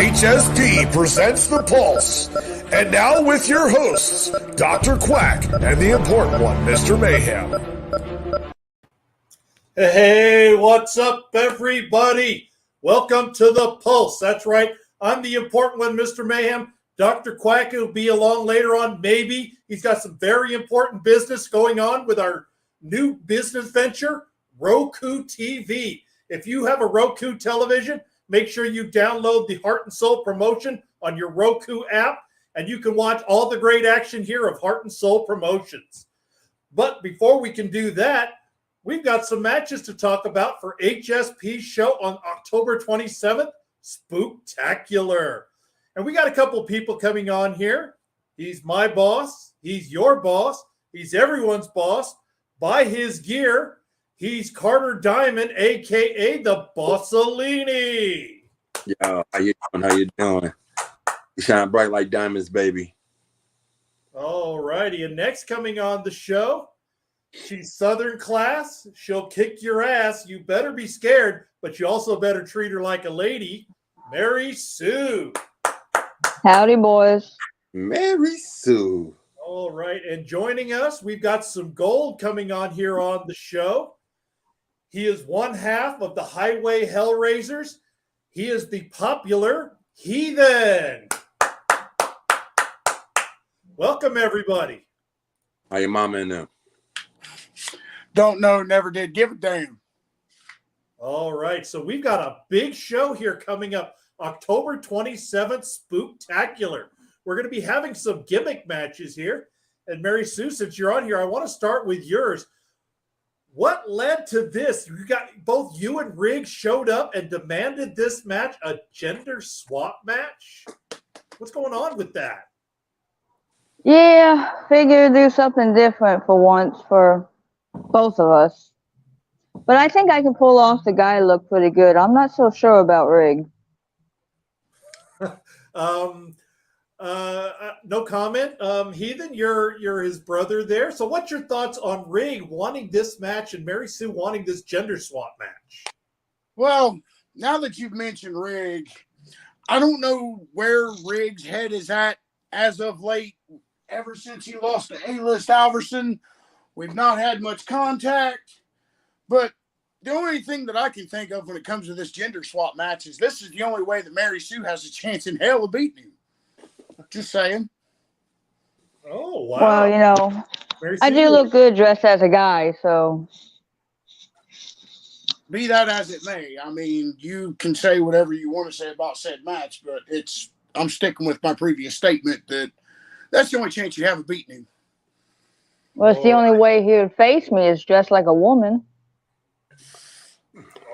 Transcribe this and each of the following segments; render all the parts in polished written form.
HSP presents The Pulse. And now with your hosts, Dr. Quack and the important one, Mr. Mayhem. Hey, what's up, everybody? Welcome to The Pulse. That's right. I'm the important one, Mr. Mayhem. Dr. Quack will be along later on, maybe. He's got some very important business going on with our new business venture, Roku TV. If you have a Roku television, make sure you download the Heart and Soul promotion on your Roku app, and you can watch all the great action here of Heart and Soul promotions. But before we can do that, we've got some matches to talk about for HSP's show on October 27th, Spooktacular. And we got a couple people coming on here. He's my boss. He's your boss. He's everyone's boss. Buy his gear. He's Carter Diamond, a.k.a. the Bossellini. Yo, how you doing? How you doing? You shine bright like diamonds, baby. All righty. And next coming on the show, she's Southern class. She'll kick your ass. You better be scared, but you also better treat her like a lady. Mary Sue. Howdy, boys. Mary Sue. All right. And joining us, we've got some gold coming on here on the show. He is one half of the Highway Hellraisers. He is the popular Heathen. Welcome, everybody. How your mama and them? Don't know, never did. Give a damn. All right. So we've got a big show here coming up. October 27th, Spooktacular. We're going to be having some gimmick matches here. And Mary Sue, since you're on here, I want to start with yours. What led to this? You got both you and Riggs showed up and demanded this match a gender swap match. What's going on with that? Yeah, figure do something different for once for both of us. But I think I can pull off the guy look pretty good. I'm not so sure about Rig. No comment. Heathen, you're his brother there. So what's your thoughts on Rig wanting this match and Mary Sue wanting this gender swap match? Well, now that you've mentioned Rig, I don't know where Rig's head is at as of late. Ever since he lost to A-List Alverson, we've not had much contact. But the only thing that I can think of when it comes to this gender swap match is this is the only way that Mary Sue has a chance in hell of beating him. Just saying. Oh, wow. Well, you know, I do look good dressed as a guy, so. Be that as it may, I mean, you can say whatever you want to say about said match, but I'm sticking with my previous statement that that's the only chance you have of beating him. Well, it's the only way he would face me is dressed like a woman.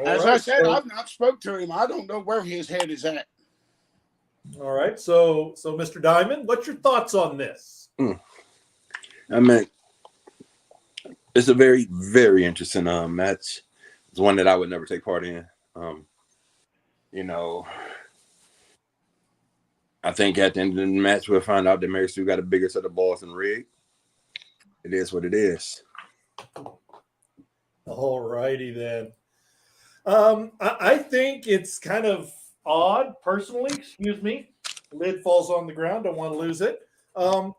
As I said, I've not spoke to him. I don't know where his head is at. All right. So Mr. Diamond, what's your thoughts on this? I mean, it's a very, very interesting match. It's one that I would never take part in. You know, I think at the end of the match, we'll find out that Mary Sue got a bigger set of balls than Rig. It is what it is. All righty then. I think it's kind of odd, personally. Excuse me. Lid falls on the ground. Don't want to lose it. All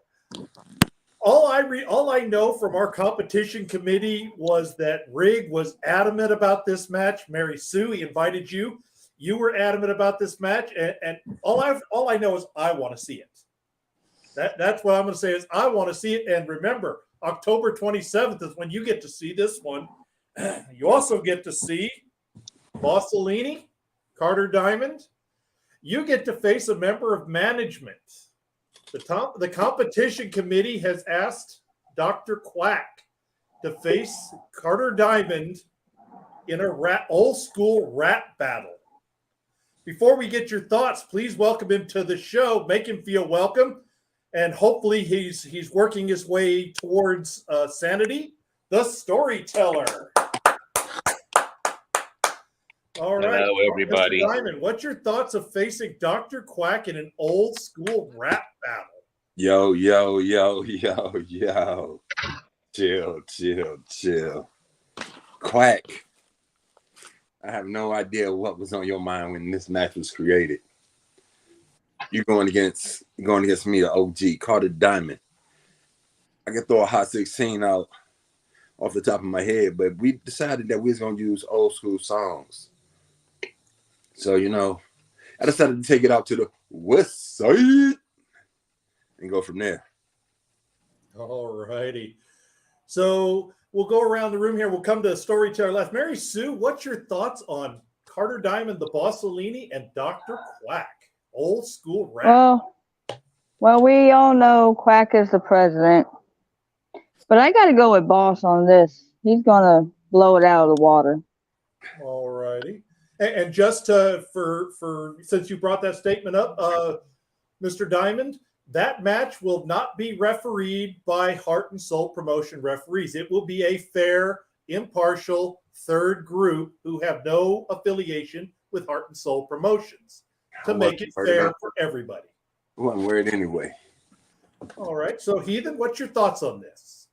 I know from our competition committee was that Rig was adamant about this match. Mary Sue, he invited you. You were adamant about this match, and all I know is I want to see it. That's what I'm going to say is I want to see it. And remember, October 27th is when you get to see this one. You also get to see Bossellini, Carter Diamond. You get to face a member of management. The competition committee has asked Dr. Quack to face Carter Diamond in a old school rap battle. Before we get your thoughts, please welcome him to the show. Make him feel welcome. And hopefully he's working his way towards sanity. The Storyteller. All right. Hello, everybody. Mr. Diamond, what's your thoughts of facing Dr. Quack in an old school rap battle? Yo. Chill. Quack. I have no idea what was on your mind when this match was created. you're going against me, the OG, Carter Diamond. I can throw a hot 16 out off the top of my head, but we decided that we was gonna use old school songs. So, I decided to take it out to the west side and go from there. All righty. So we'll go around the room here. We'll come to storyteller left. Mary Sue, what's your thoughts on Carter Diamond, the Bossolini, and Dr. Quack? Old school rap. Well, we all know Quack is the president. But I got to go with Boss on this. He's going to blow it out of the water. All righty. And just for since you brought that statement up, Mr. Diamond, that match will not be refereed by Heart and Soul Promotion referees. It will be a fair, impartial third group who have no affiliation with Heart and Soul Promotions to make it fair for everybody. I wasn't worried anyway. All right. So, Heathen, what's your thoughts on this?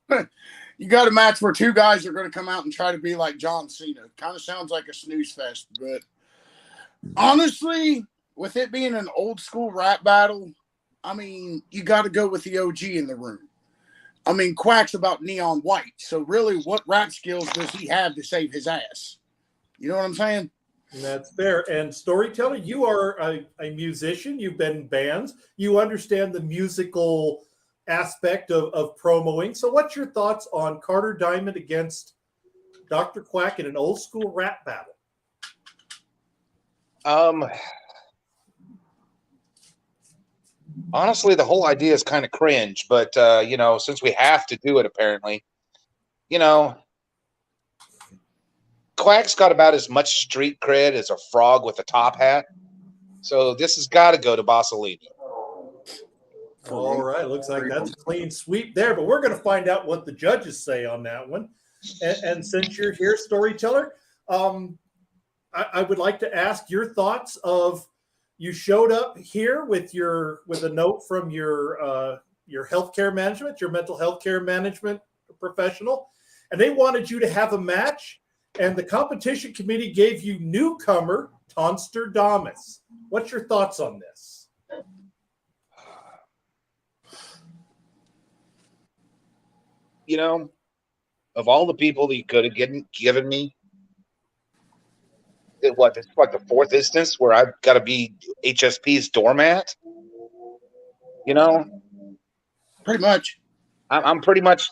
You got a match where two guys are going to come out and try to be like John Cena. Kind of sounds like a snooze fest, but honestly, with it being an old school rap battle, I mean, you got to go with the OG in the room. I mean, Quack's about neon white, so really, what rap skills does he have to save his ass? You know what I'm saying? That's fair. And storyteller, you are a musician. You've been in bands. You understand the musical aspect of promoing. So what's your thoughts on Carter Diamond against Dr. Quack in an old school rap battle? Honestly, the whole idea is kind of cringe, but since we have to do it, apparently, Quack's got about as much street cred as a frog with a top hat. So this has got to go to Bossolini. All right. Looks like that's a clean sweep there, but we're going to find out what the judges say on that one. And since you're here, storyteller, I would like to ask your thoughts of, you showed up here with a note from your healthcare management, your mental health care management professional, and they wanted you to have a match, and the competition committee gave you newcomer Tonster Damas. What's your thoughts on this? Of all the people that you could have given me, it's like the fourth instance where I've got to be HSP's doormat. Pretty much. I'm pretty much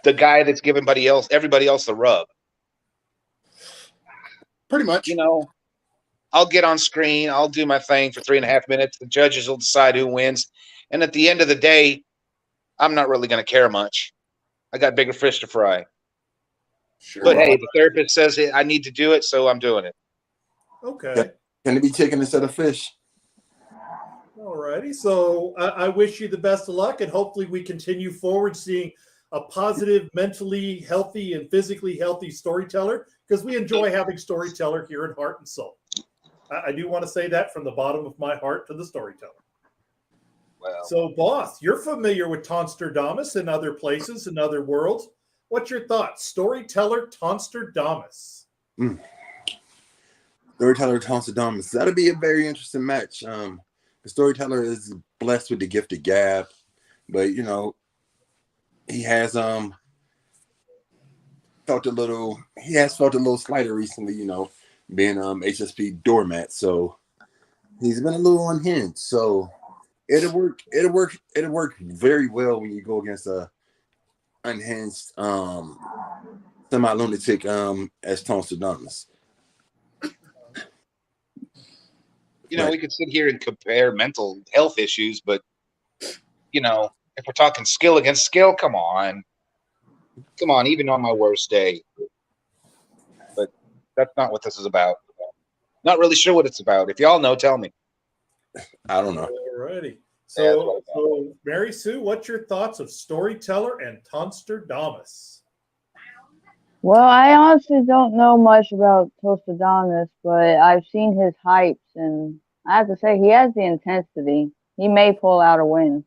the guy that's giving everybody else the rub. Pretty much. I'll get on screen. I'll do my thing for 3.5 minutes. The judges will decide who wins. And at the end of the day, I'm not really going to care much. I got bigger fish to fry. Sure. But hey, the therapist says I need to do it, so I'm doing it. Okay. Can it be chicken instead of fish? All righty. So I wish you the best of luck, and hopefully we continue forward seeing a positive, mentally healthy and physically healthy storyteller, because we enjoy having storyteller here in Heart and Soul. I do want to say that from the bottom of my heart to the storyteller. Wow. So, boss, you're familiar with Tonster Damas in other places, in other worlds. What's your thoughts? Storyteller Tonster Damas. Storyteller Tonster Damas. That'll be a very interesting match. The storyteller is blessed with the gift of gab, but he has felt a little slighter recently, being HSP doormat. So he's been a little unhinged. So it'll work very well when you go against a unhinged semi-lunatic as Tonster Damas. We could sit here and compare mental health issues, but if we're talking skill against skill, come on, even on my worst day. But that's not what this is about. Not really sure what it's about. If y'all know, tell me. I don't know. All righty. So Mary Sue, what's your thoughts of storyteller and Tonster Damas? Well, I honestly don't know much about Toastadamus, but I've seen his hypes, and I have to say he has the intensity. He may pull out a win.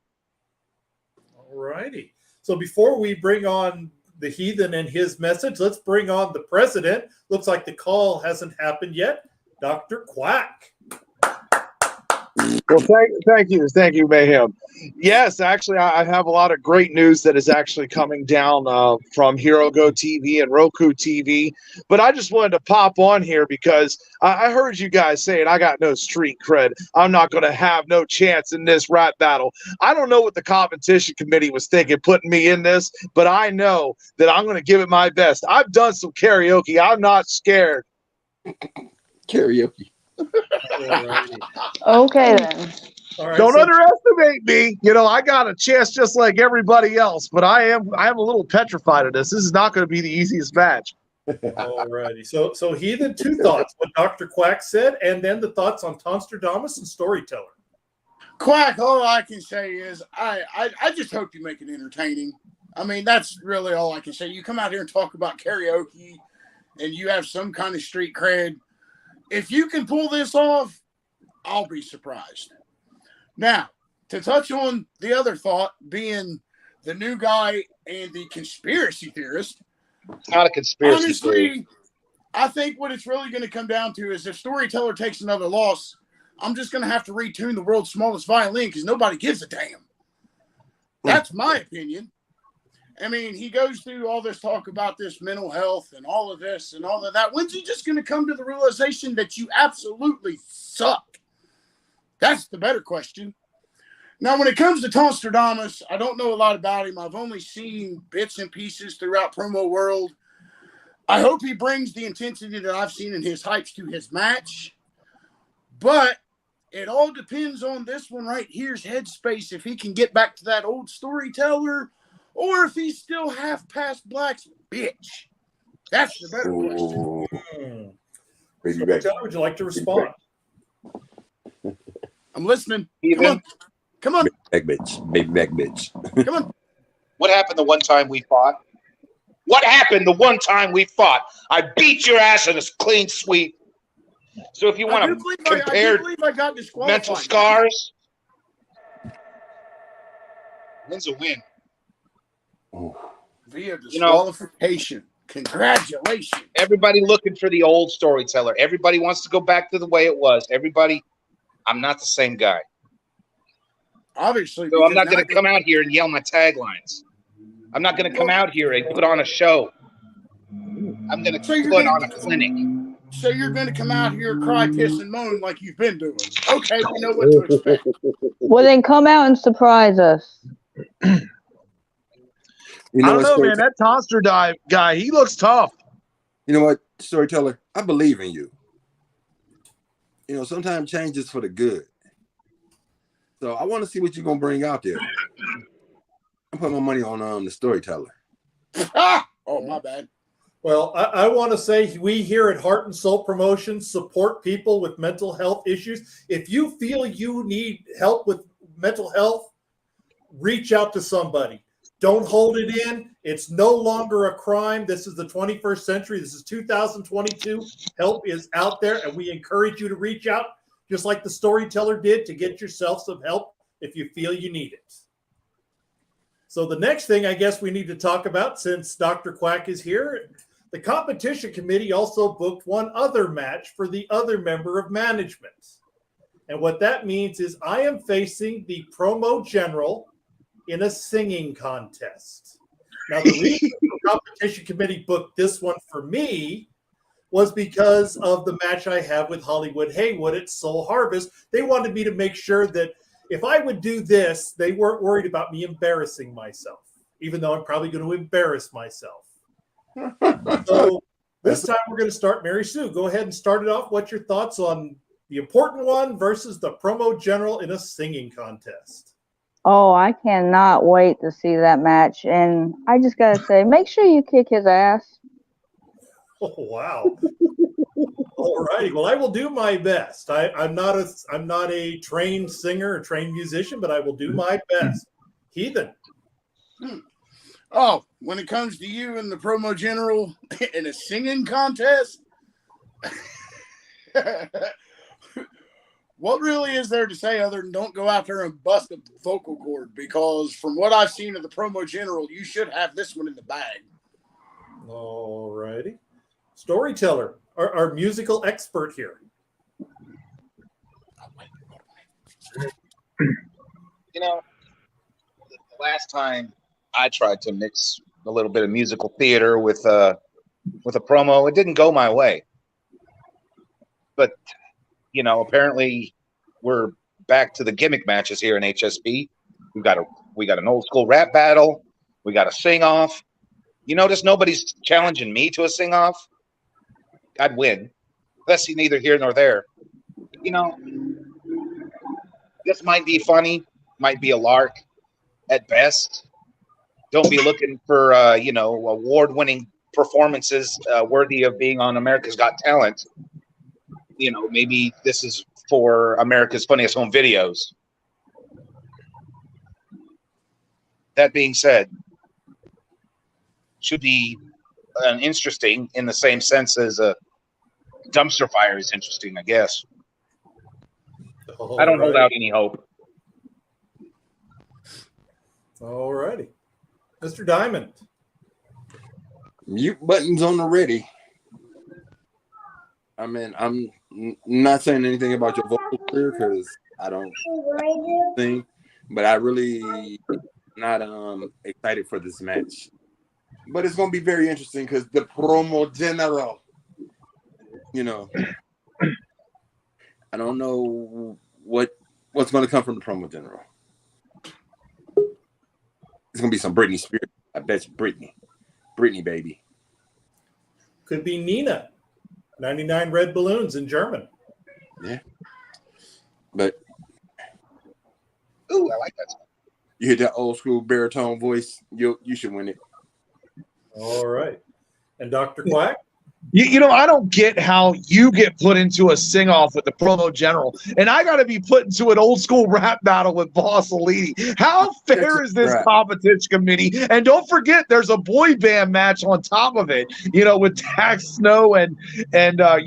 All righty. So before we bring on the Heathen and his message, let's bring on the president. Looks like the call hasn't happened yet. Dr. Quack. Well, thank you, Mayhem. Yes, actually, I have a lot of great news that is actually coming down from Hero Go TV and Roku TV. But I just wanted to pop on here because I heard you guys saying I got no street cred. I'm not going to have no chance in this rap battle. I don't know what the competition committee was thinking putting me in this, but I know that I'm going to give it my best. I've done some karaoke. I'm not scared. Karaoke. Okay then. All right, Don't so- underestimate me. You know, I got a chance just like everybody else, but I am a little petrified of this. This is not going to be the easiest match. Alrighty. So Heathen, two thoughts. What Dr. Quack said, and then the thoughts on Tonstradamus and Storyteller. Quack, all I can say is I just hope you make it entertaining. I mean, that's really all I can say. You come out here and talk about karaoke and you have some kind of street cred. If you can pull this off, I'll be surprised. Now, to touch on the other thought, being the new guy and the conspiracy theorist, It's not a conspiracy theory. honestly, I think what it's really going to come down to is if Storyteller takes another loss, I'm just going to have to retune the world's smallest violin because nobody gives a damn. That's my opinion. I mean, he goes through all this talk about this mental health and all of this and all of that. When's he just going to come to the realization that you absolutely suck? That's the better question. Now, when it comes to Tonstradamus, I don't know a lot about him. I've only seen bits and pieces throughout Promo World. I hope he brings the intensity that I've seen in his hypes to his match. But it all depends on this one right here's headspace. If he can get back to that old Storyteller, or if he's still half past Black's bitch. That's the better question. Baby back. Storyteller, would you like to respond? I'm listening. Even Come on. Back bitch. Baby back bitch. Come on. what happened the one time we fought? What happened the one time we fought? I beat your ass in a clean sweep. So if you I want do to believe compare I believe I got disqualified. mental scars, win's a win. Via You know- disqualification. Congratulations. Everybody looking for the old Storyteller. Everybody wants to go back to the way it was. Everybody, I'm not the same guy. Obviously. So I'm not because going to come out here and yell my taglines. I'm not going to come out here and put on a show. I'm going So to you're put gonna- on a clinic. So you're going to come out here, cry, piss, and moan like you've been doing. Okay, we know what to expect. Well, then come out and surprise us. You I don't what, know, Story- man. That Tonster dive guy, he looks tough. You know what, Storyteller? I believe in you. You know, sometimes change is for the good. So I want to see what you're gonna bring out there. I'm putting my money on the Storyteller. Oh, my bad. Well, I want to say we here at Heart and Soul Promotions support people with mental health issues. If you feel you need help with mental health, reach out to somebody. Don't hold it in. It's no longer a crime. This is the 21st century. This is 2022. Help is out there, and we encourage you to reach out, just like the Storyteller did, to get yourself some help if you feel you need it. So the next thing I guess we need to talk about, since Dr. Quack is here, the competition committee also booked one other match for the other member of management. And what that means is I am facing the Promo General in a singing contest. Now, the reason the competition committee booked this one for me was because of the match I have with Hollywood Haywood at Soul Harvest. They wanted me to make sure that if I would do this, they weren't worried about me embarrassing myself, even though I'm probably going to embarrass myself. So this time we're going to start Mary Sue. Go ahead and start it off. What's your thoughts on the important one versus the Promo General in a singing contest? Oh, I cannot wait to see that match. And I just got to say, make sure you kick his ass. Oh, wow. All righty. Well, I will do my best. I'm not a trained singer or trained musician, but I will do my best. Heathen. Oh, when it comes to you and the Promo General in a singing contest, what really is there to say other than don't go out there and bust a vocal cord? Because from what I've seen of the Promo General, you should have this one in the bag. All righty. Storyteller, our musical expert here. You know, the last time I tried to mix a little bit of musical theater with a promo, it didn't go my way. But apparently we're back to the gimmick matches here in HSP. We got an old school rap battle. We got a sing off. You notice nobody's challenging me to a sing off. I'd win. That's neither here nor there. This might be funny, might be a lark at best. Don't be looking for award-winning performances worthy of being on America's Got Talent. Maybe this is for America's Funniest Home Videos. That being said, should be interesting in the same sense as a dumpster fire is interesting, I guess. I don't hold out any hope. All righty. Mr. Diamond. Mute buttons on the ready. I mean, I'm not saying anything about your vocal career because I don't think, but I really not excited for this match. But it's going to be very interesting because the promo general, I don't know what's going to come from the promo general. It's going to be some Britney Spears. I bet you Britney, baby. Could be Nina. 99 red balloons in German. Yeah. But ooh, I like that song. You hear that old school baritone voice, you should win it. All right. And Dr. Quack? I don't get how you get put into a sing-off with the promo general, and I got to be put into an old-school rap battle with Boss Elite. How fair is this competition committee? And don't forget, there's a boy band match on top of it, with Dax Snow and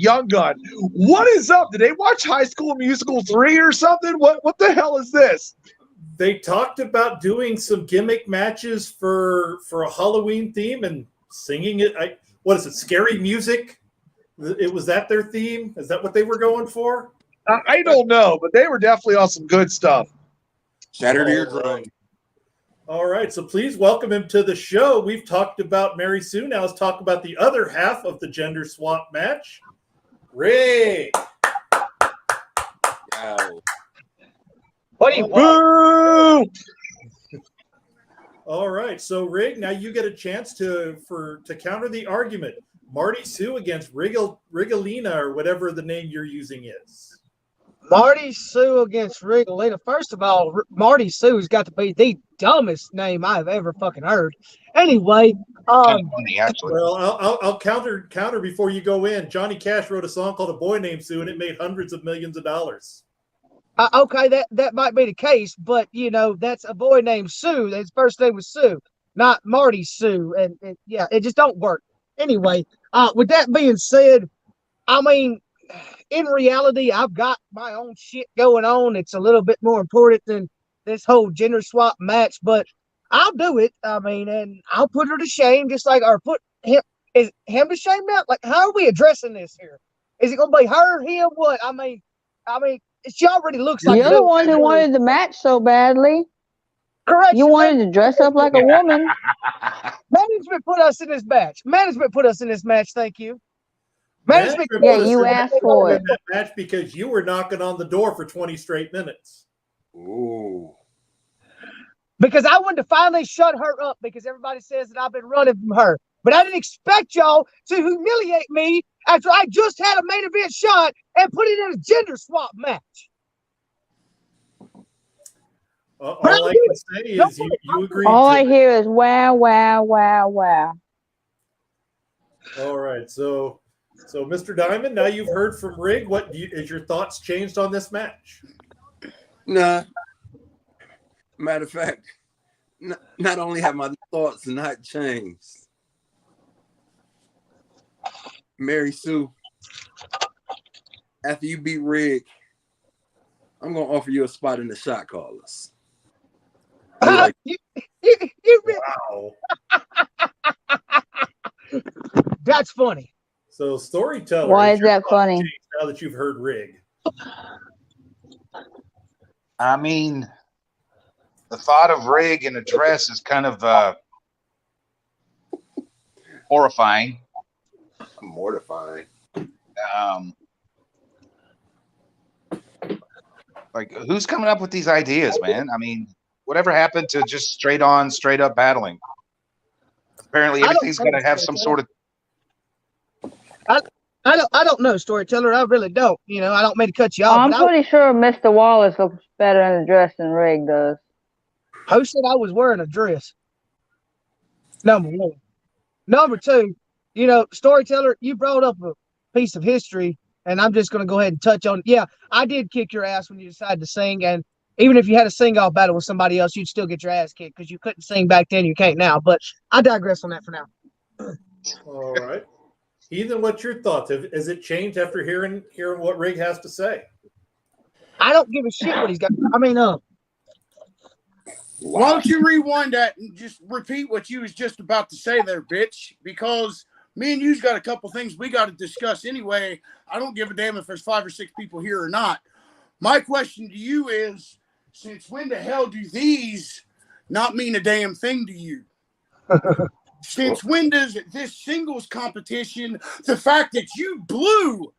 Young Gun. What is up? Did they watch High School Musical 3 or something? What the hell is this? They talked about doing some gimmick matches for a Halloween theme and singing it. What is it? Scary music? Was that their theme? Is that what they were going for? I don't know, but they were definitely on some good stuff. Shattered eardrum. All right, so please welcome him to the show. We've talked about Mary Sue. Now let's talk about the other half of the gender swap match. Rig. Wow. Boo! All right, so Rig, now you get a chance to counter the argument. Marty Sue against Rigalina, or whatever the name you're using is. Marty Sue against Rigalina. First of all, Marty Sue's got to be the dumbest name I've ever fucking heard. Anyway, funny, actually. Well, I'll counter before you go in. Johnny Cash wrote a song called "A Boy Named Sue," and it made hundreds of millions of dollars. Okay, that might be the case, but that's a boy named Sue. His first name was Sue, not Marty Sue, and yeah, it just don't work. Anyway, with that being said, I mean, in reality, I've got my own shit going on. It's a little bit more important than this whole gender swap match, but I'll do it. I mean, and I'll put her to shame, just like, or put him to shame now. Like, how are we addressing this here? Is it gonna be her, him, what? I mean. She already looks like you're the one who wanted the match so badly. Correct. You wanted to dress up like a woman. Management put us in this match. Thank you. Management. Yeah, you asked for it. That match because you were knocking on the door for 20 straight minutes. Ooh. Because I wanted to finally shut her up because everybody says that I've been running from her. But I didn't expect y'all to humiliate me after I just had a main event shot and put it in a gender swap match. All I can say is you agree. All I hear is wow, wow, wow, wow. All right, so Mr. Diamond, now you've heard from Rig. Is your thoughts changed on this match? Nah. Matter of fact, not only have my thoughts not changed, Mary Sue, after you beat Rig, I'm gonna offer you a spot in the shot callers. Wow. That's funny. So storyteller. Why is that funny? Now that you've heard Rig. I mean, the thought of Rig in a dress is kind of horrifying. Mortifying. Like, who's coming up with these ideas, man? I mean, whatever happened to just straight up battling? Apparently, everything's got to have some sort of. I don't know, storyteller. I really don't. You know, I don't mean to cut you off. I'm pretty sure Mr. Wallace looks better in a dress than Rig does. Who said I was wearing a dress? Number one. Number two, you know, storyteller, you brought up a piece of history, and I'm just going to go ahead and touch on it. Yeah, I did kick your ass when you decided to sing, and even if you had a sing-off battle with somebody else, you'd still get your ass kicked because you couldn't sing back then. You can't now, but I digress on that for now. All right. Ethan, what's your thoughts? Has it changed after hearing what Rig has to say? I don't give a shit what he's got. I mean, Why don't you rewind that and just repeat what you was just about to say there, bitch? Because me and you's got a couple things we got to discuss anyway. I don't give a damn if there's 5 or 6 people here or not. My question to you is, since when the hell do these not mean a damn thing to you? Since when does this singles competition, the fact that you blew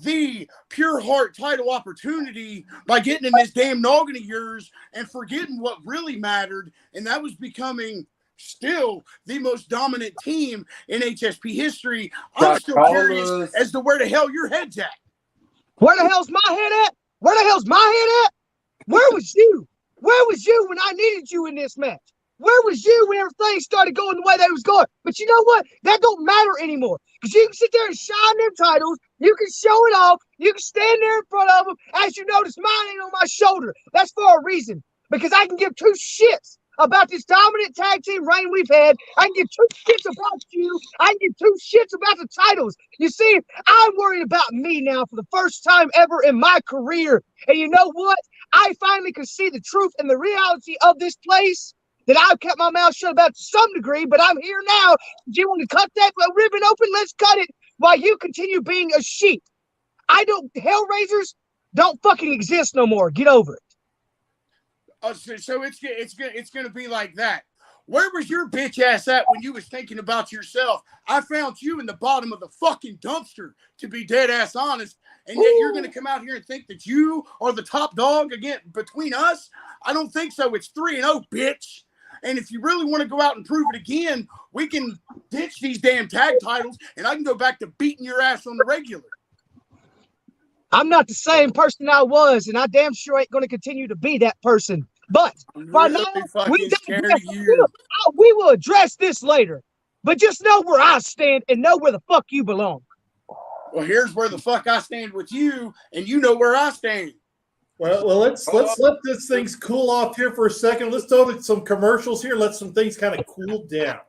the Pure Heart title opportunity by getting in this damn noggin of yours and forgetting what really mattered, and that was becoming still the most dominant team in HSP history. I'm still curious as to where the hell your head's at. Where the hell's my head at? Where the hell's my head at? Where was you? Where was you when I needed you in this match? Where was you when everything started going the way that it was going? But you know what? That don't matter anymore. Because you can sit there and shine them titles. You can show it off. You can stand there in front of them. As you notice, mine ain't on my shoulder. That's for a reason. Because I can give 2 shits about this dominant tag team reign we've had. I can give 2 shits about you. I can give 2 shits about the titles. You see, I'm worried about me now for the first time ever in my career. And you know what? I finally could see the truth and the reality of this place that I've kept my mouth shut about to some degree, but I'm here now. Do you want to cut that ribbon open? Let's cut it while you continue being a sheep. Hellraisers don't fucking exist no more. Get over it. So it's gonna be like that. Where was your bitch ass at when you was thinking about yourself? I found you in the bottom of the fucking dumpster, to be dead ass honest. And yet you're gonna come out here and think that you are the top dog again between us? I don't think so. It's 3-0, bitch. And if you really want to go out and prove it again, we can ditch these damn tag titles, and I can go back to beating your ass on the regular. I'm not the same person I was, and I damn sure ain't going to continue to be that person. But right now, we will address this later. But just know where I stand and know where the fuck you belong. Well, here's where the fuck I stand with you, and you know where I stand. Well, let's let this things cool off here for a second. Let's throw in some commercials here. Let some things kind of cool down.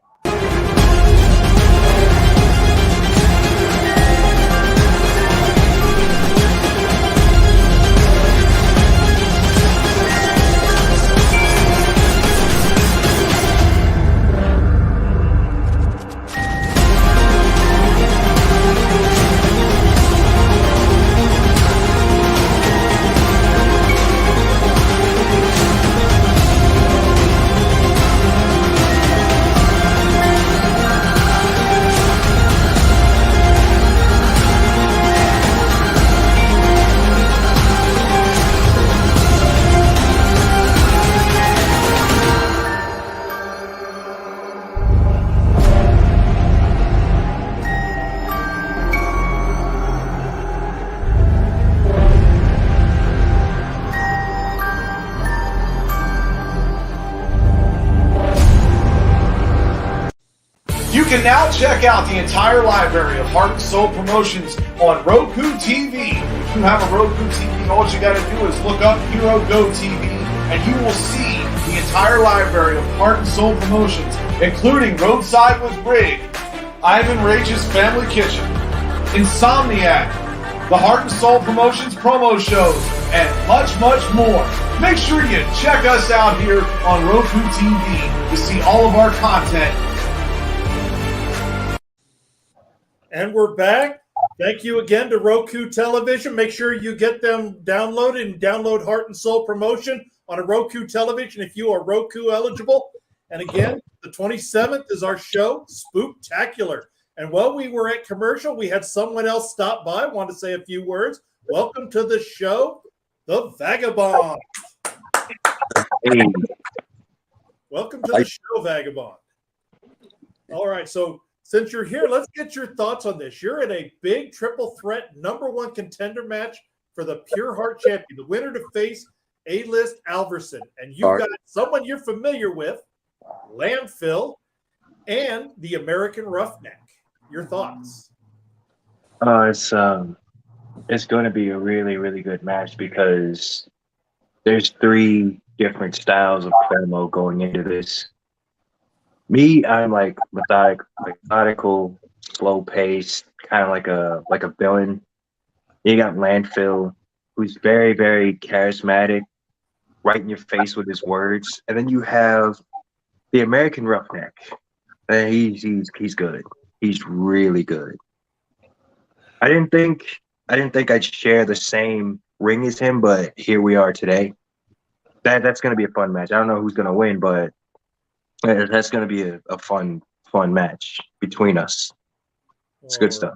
You can now check out the entire library of Heart and Soul promotions on Roku TV. If you have a Roku TV, all you got to do is look up Hero Go TV, and you will see the entire library of Heart and Soul promotions, including Roadside with Rig, Ivan Rage's Family Kitchen, Insomniac, the Heart and Soul promotions promo shows, and much, much more. Make sure you check us out here on Roku TV to see all of our content. And we're back. Thank you again to Roku Television. Make sure you get them downloaded and download Heart and Soul Promotion on a Roku television if you are Roku eligible. And again, the 27th is our show, Spooktacular. And while we were at commercial, we had someone else stop by. I want to say a few words. Welcome to the show, the Vagabond. Hey. Welcome to the show, Vagabond. All right, so since you're here, let's get your thoughts on this. You're in a big triple threat #1 contender match for the Pure Heart champion, the winner to face A-List Alverson. And you've got someone you're familiar with, Landfill, and the American Roughneck. Your thoughts? It's going to be a really, really good match because there's 3 different styles of promo going into this. Me, I'm like methodical, slow paced, kind of like a villain. You got Landfill, who's very, very charismatic, right in your face with his words, and then you have the American Roughneck. And he's good. He's really good. I didn't think I'd share the same ring as him, but here we are today. That's going to be a fun match. I don't know who's going to win, but that's going to be a fun match between us. It's good stuff.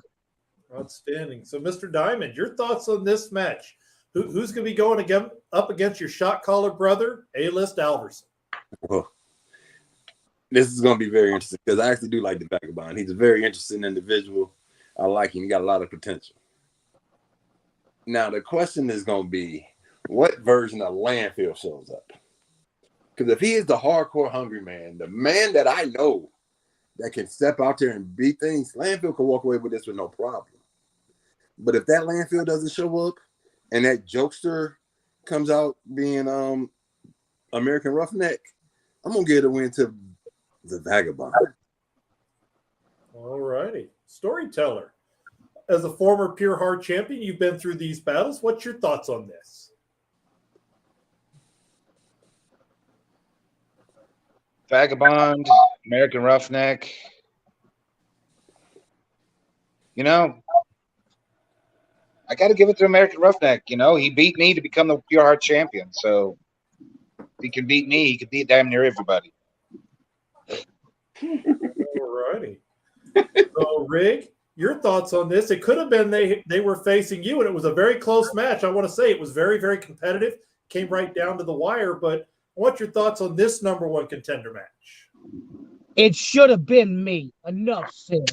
Outstanding. So, Mr. Diamond, your thoughts on this match? Who's going to be going up against your shot caller brother, A-List Alverson? Well, this is going to be very interesting because I actually do like the Vagabond. He's a very interesting individual. I like him. He got a lot of potential. Now, the question is going to be, what version of Landfill shows up? Because if he is the hardcore hungry man, the man that I know that can step out there and beat things, Landfill can walk away with this with no problem. But if that Landfill doesn't show up and that jokester comes out being American Roughneck, I'm going to give the win to the Vagabond. All righty. Storyteller. As a former Pure Heart champion, you've been through these battles. What's your thoughts on this? Vagabond, American Roughneck. You know, I got to give it to American Roughneck. You know, he beat me to become the Pure Heart champion. So if he can beat me, he can beat damn near everybody. All righty. So, Rig, your thoughts on this? It could have been they were facing you, and it was a very close match. I want to say it was very, very competitive. Came right down to the wire, but what's your thoughts on this #1 contender match? It should have been me. Enough said.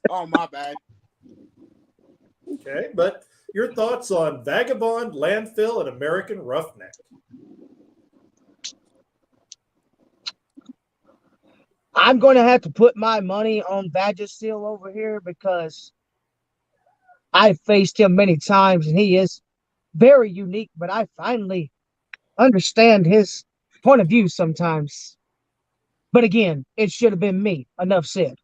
Oh, my bad. Okay, but your thoughts on Vagabond, Landfill, and American Roughneck? I'm going to have to put my money on Vagisil over here because I faced him many times and he is very unique, but I finally understand his point of view sometimes. But again, it should have been me. Enough said.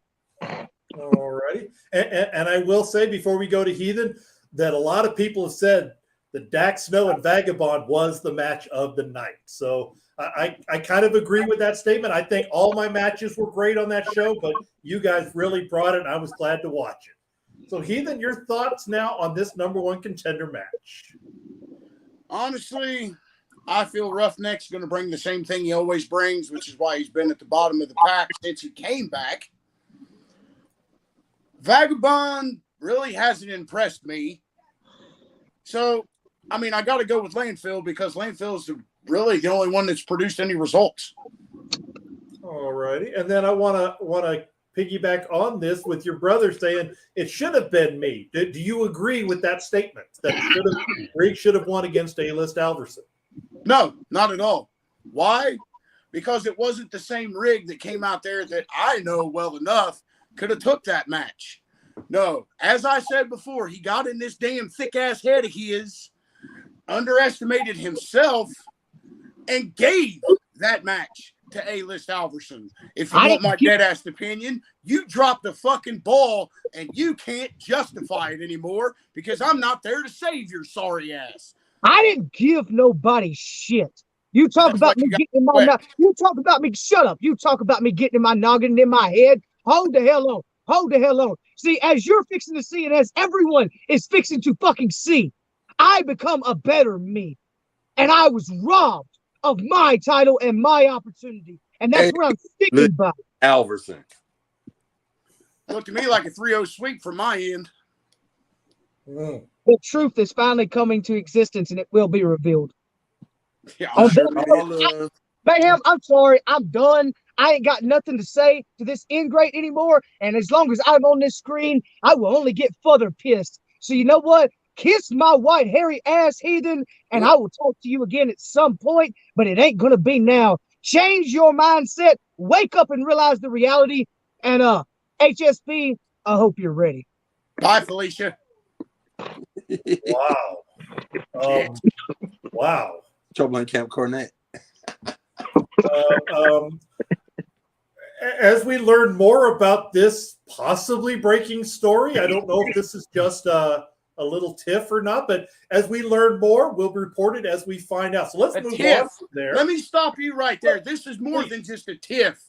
All righty. And I will say before we go to Heathen that a lot of people have said that Dak Snow and Vagabond was the match of the night. So I kind of agree with that statement. I think all my matches were great on that show, but you guys really brought it, and I was glad to watch it. So, Heathen, your thoughts now on this #1 contender match? Honestly, I feel Roughneck's going to bring the same thing he always brings, which is why he's been at the bottom of the pack since he came back. Vagabond really hasn't impressed me. So, I mean, I got to go with Landfill because Landfill's really the only one that's produced any results. All righty. And then I want to piggyback on this with your brother saying it should have been me. Do you agree with that statement that Rig should have won against A-List Alverson? No, not at all. Why? Because it wasn't the same Rig that came out there that I know well enough could have took that match. No, as I said before, he got in this damn thick-ass head of his, underestimated himself, and gave that match to A-List Alverson. If you want my dead-ass opinion, you dropped the fucking ball, and you can't justify it anymore because I'm not there to save your sorry ass. I didn't give nobody shit. You talk about me getting in my noggin. You talk about me. Shut up. You talk about me getting in my noggin and in my head. Hold the hell on. Hold the hell on. See, as you're fixing to see, and as everyone is fixing to fucking see, I become a better me. And I was robbed of my title and my opportunity. And that's Hey, what I'm sticking by. Alverson. Looked to me like a 3-0 sweep from my end. The truth is finally coming to existence, and it will be revealed. Yeah, Oh, I'm sure. Mayhem, I'm sorry. I'm done. I ain't got nothing to say to this ingrate anymore. And as long as I'm on this screen, I will only get further pissed. So you know what? Kiss my white hairy ass, heathen, and I will talk to you again at some point, but it ain't gonna be now. Change your mindset, wake up and realize the reality, and HSP, I hope you're ready. Bye, Felicia. Wow. Wow. Trouble in Camp Cornet. As we learn more about this possibly breaking story, I don't know if this is just a little tiff or not, but as we learn more, we'll report it as we find out. So let's move on from there. Let me stop you right there. This is more than just a tiff.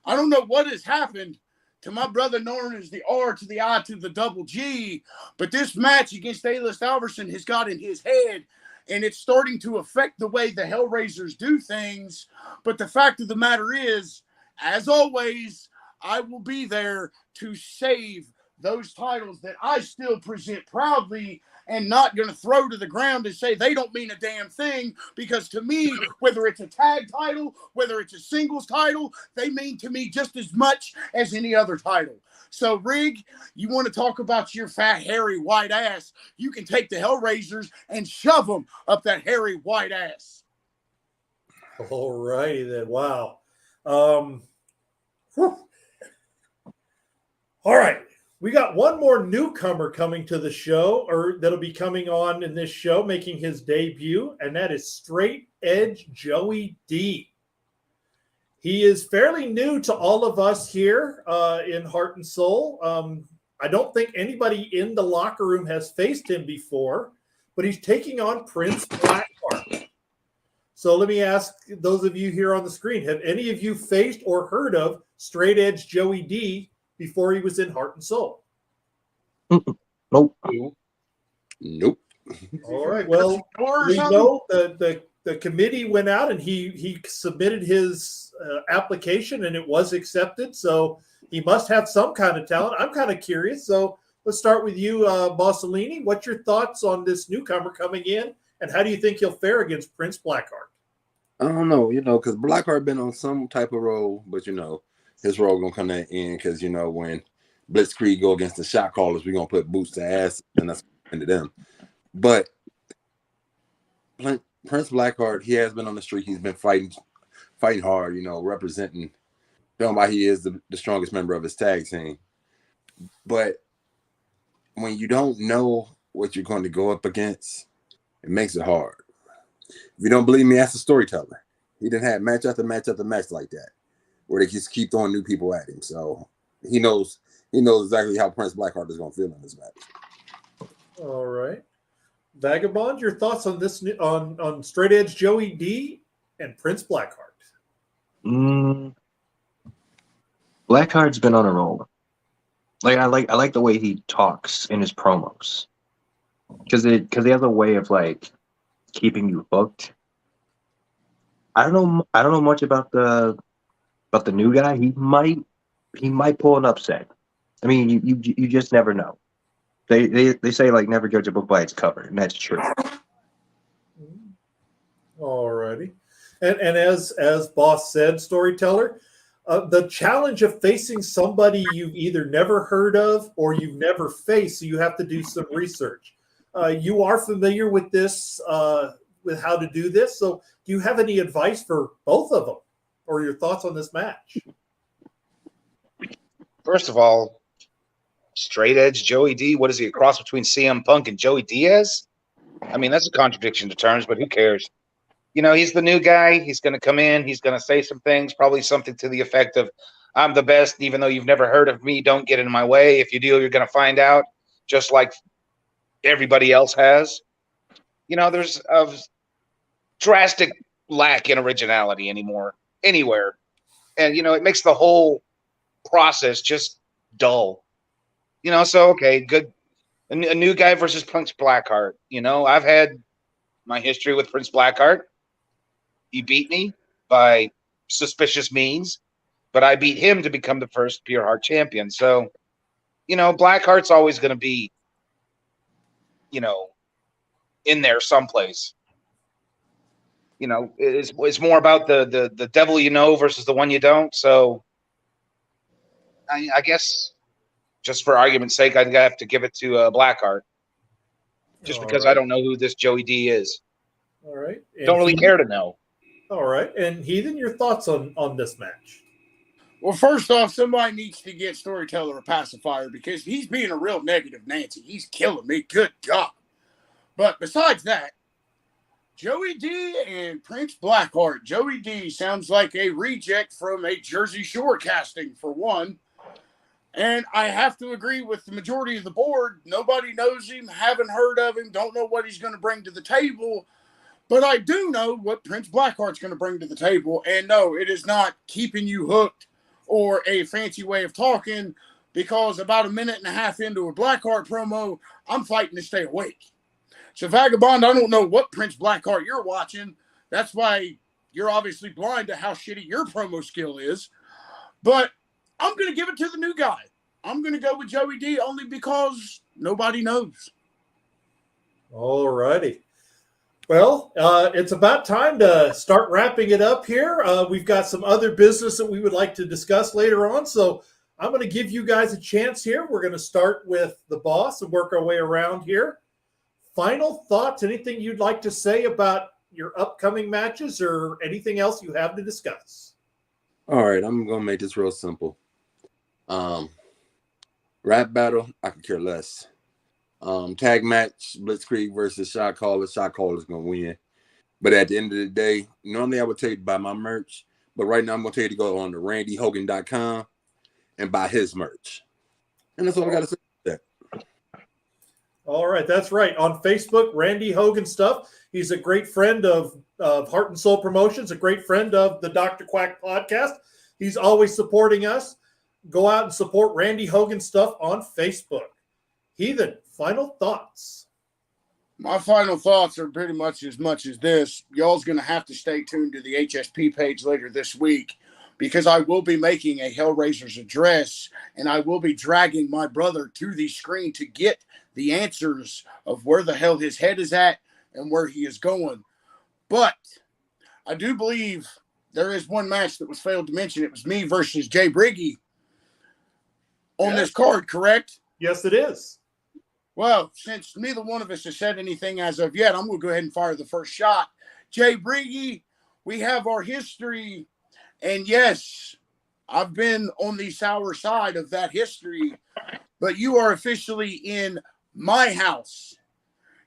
I don't know what has happened to my brother known as the R to the I to the double G, but this match against A-List Alverson has got in his head, and it's starting to affect the way the Hellraisers do things. But the fact of the matter is, as always, I will be there to save those titles that I still present proudly, and not going to throw to the ground and say they don't mean a damn thing, because to me, whether it's a tag title, whether it's a singles title, they mean to me just as much as any other title. So, Rig, you want to talk about your fat, hairy, white ass, you can take the Hellraisers and shove them up that hairy, white ass. All righty then. Wow. All right. We got one more newcomer coming to the show, or that'll be coming on in this show, making his debut, and that is Straight Edge Joey D. He is fairly new to all of us here in Heart and Soul. I don't think anybody in the locker room has faced him before, but he's taking on Prince Blackheart. So let me ask those of you here on the screen, have any of you faced or heard of Straight Edge Joey D before he was in Heart and Soul? Nope. Nope. All right. Well, we know the committee went out and he submitted his application and it was accepted. So he must have some kind of talent. I'm kind of curious. So let's start with you, Bossolini. What's your thoughts on this newcomer coming in, and how do you think he'll fare against Prince Blackheart? I don't know, because Blackheart been on some type of role, but his role gonna come to an end because when Blitzkrieg go against the shot callers, we're gonna put boots to ass, and that's into them. But Prince Blackheart, he has been on the streak. He's been fighting hard, representing. Showing why he is the strongest member of his tag team. But when you don't know what you're going to go up against, it makes it hard. If you don't believe me, ask the storyteller. He didn't have match after match after match like that, where they just keep throwing new people at him. So he knows exactly how Prince Blackheart is going to feel in this match. All right, Vagabond, your thoughts on this on Straight Edge Joey D and Prince Blackheart? Blackheart's been on a roll. I like the way he talks in his promos, because he has a way of keeping you hooked. I don't know much about the new guy. He might pull an upset. I mean, you just never know. They say never judge a book by its cover, and that's true. All righty, and as Boss said, storyteller, the challenge of facing somebody you've either never heard of or you've never faced, so you have to do some research. You are familiar with this, with how to do this. So do you have any advice for both of them, or your thoughts on this match? First of all, Straight Edge Joey D, what is he, a cross between CM Punk and Joey Diaz? I mean, that's a contradiction to terms, but who cares? He's the new guy. He's going to come in. He's going to say some things, probably something to the effect of, I'm the best, even though you've never heard of me. Don't get in my way. If you do, you're going to find out, just like everybody else has. There's a drastic lack in originality anywhere. And, it makes the whole process just dull. So okay, good. A new guy versus Prince Blackheart. I've had my history with Prince Blackheart. He beat me by suspicious means, but I beat him to become the first Pure Heart champion. So, Blackheart's always going to be, in there someplace. It's more about the devil versus the one you don't. So, I guess, just for argument's sake, I'd have to give it to Blackheart, just because I don't know who this Joey D is. All right. And don't really care to know. All right. And Heathen, your thoughts on this match? Well, first off, somebody needs to get Storyteller a pacifier because he's being a real negative Nancy. He's killing me. Good God. But besides that, Joey D and Prince Blackheart. Joey D sounds like a reject from a Jersey Shore casting, for one. And I have to agree with the majority of the board. Nobody knows him, haven't heard of him, don't know what he's going to bring to the table. But I do know what Prince Blackheart's going to bring to the table. And no, it is not keeping you hooked or a fancy way of talking, because about a minute and a half into a Blackheart promo, I'm fighting to stay awake. So, Vagabond, I don't know what Prince Blackheart you're watching. That's why you're obviously blind to how shitty your promo skill is. But I'm going to give it to the new guy. I'm going to go with Joey D only because nobody knows. All righty. Well, it's about time to start wrapping it up here. We've got some other business that we would like to discuss later on. So I'm going to give you guys a chance here. We're going to start with the boss and work our way around here. Final thoughts, anything you'd like to say about your upcoming matches or anything else you have to discuss? All right, I'm going to make this real simple. Rap battle, I could care less. Tag match, Blitzkrieg versus Shot Caller. Shot Caller's going to win. But at the end of the day, normally I would tell you to buy my merch, but right now I'm going to tell you to go on to randyhogan.com and buy his merch. And that's all I got to say. All right, that's right. On Facebook, Randy Hogan Stuff. He's a great friend of Heart and Soul Promotions, a great friend of the Dr. Quack podcast. He's always supporting us. Go out and support Randy Hogan Stuff on Facebook. Heathen, final thoughts. My final thoughts are pretty much as this. Y'all's going to have to stay tuned to the HSP page later this week, because I will be making a Hellraiser's address, and I will be dragging my brother to the screen to get the answers of where the hell his head is at and where he is going. But I do believe there is one match that was failed to mention. It was me versus Jay Briggy on this card, correct? Yes, it is. Well, since neither one of us has said anything as of yet, I'm going to go ahead and fire the first shot. Jay Briggy, we have our history. And yes, I've been on the sour side of that history, but you are officially in my house.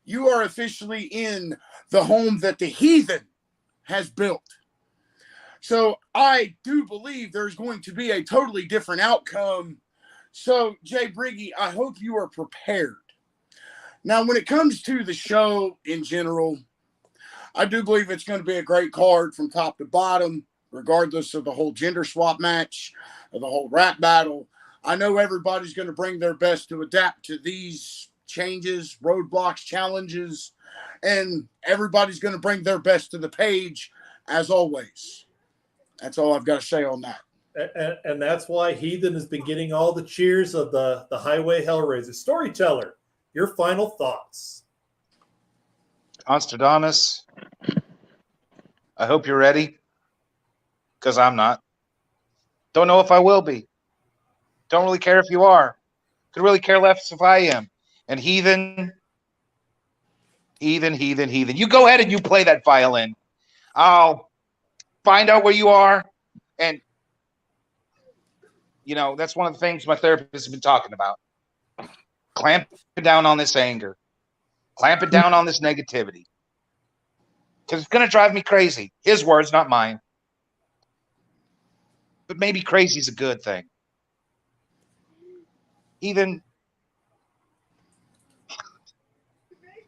You are officially in the home that the Heathen has built. So I do believe there's going to be a totally different outcome. So, Jay Briggy, I hope you are prepared. Now, when it comes to the show in general, I do believe it's going to be a great card from top to bottom, regardless of the whole gender swap match, or the whole rap battle. I know everybody's going to bring their best to adapt to these changes, roadblocks, challenges, and everybody's going to bring their best to the page, as always. That's all I've got to say on that. And that's why Heathen has been getting all the cheers of the Highway Hellraiser. Storyteller, your final thoughts. Constradamus, I hope you're ready, because I'm not. Don't know if I will be. Don't really care if you are. Could really care less if I am. And Heathen. You go ahead and you play that violin. I'll find out where you are. And, that's one of the things my therapist has been talking about. Clamp it down on this anger. Clamp it down on this negativity. Because it's going to drive me crazy. His words, not mine. But maybe crazy is a good thing.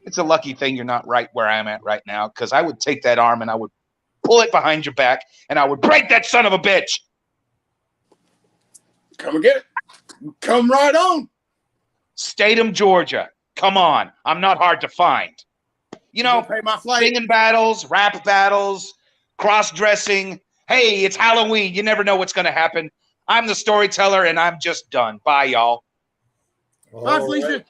It's a lucky thing you're not right where I'm at right now, because I would take that arm and I would pull it behind your back and I would break that son of a bitch. Come and get it. Come right on. Statham, Georgia. Come on. I'm not hard to find. You know, pay my flight. singing battles, rap battles, cross-dressing. Hey, it's Halloween. You never know what's going to happen. I'm the storyteller, and I'm just done. Bye, y'all. Bye, All Felicia. right.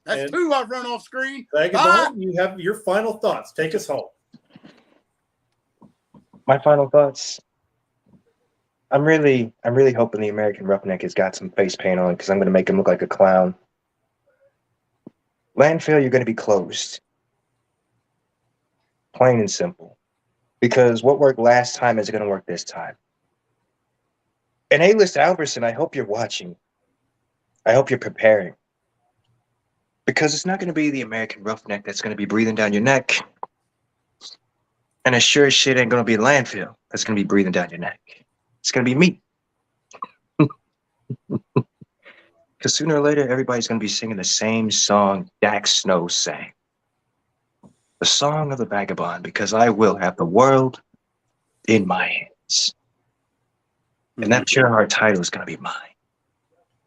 That's And- two I've run off screen. Vagabond, you have your final thoughts. Take us home. My final thoughts. I'm really hoping the American Roughneck has got some face paint on because I'm going to make him look like a clown. Landfill, you're going to be closed. Plain and simple. Because what worked last time isn't going to work this time. And A-List Alverson, I hope you're watching. I hope you're preparing. Because it's not going to be the American Roughneck that's going to be breathing down your neck. And as sure as shit ain't going to be Landfill that's going to be breathing down your neck. It's going to be me. Because sooner or later, everybody's going to be singing the same song Dax Snow sang. The Song of the Vagabond, because I will have the world in my hands. And that Pure Heart title is going to be mine.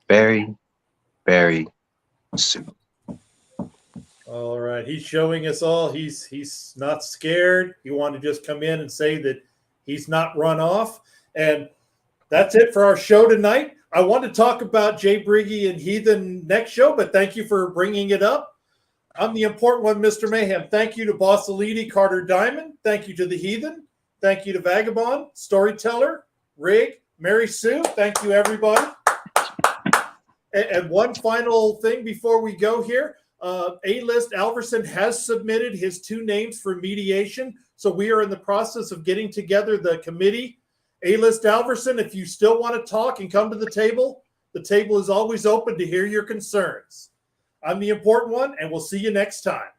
Very, very soon. All right. He's showing us all he's not scared. He wanted to just come in and say that he's not run off. And that's it for our show tonight. I want to talk about Jay Briggy and Heathen next show, but thank you for bringing it up. I'm the important one, Mr. Mayhem. Thank you to Boss Elite, Carter Diamond. Thank you to the Heathen. Thank you to Vagabond, Storyteller, Rig, Mary Sue. Thank you, everybody. And one final thing before we go here. A-List Alverson has submitted his 2 names for mediation. So we are in the process of getting together the committee. A-List Alverson, if you still want to talk and come to the table is always open to hear your concerns. I'm the important one, and we'll see you next time.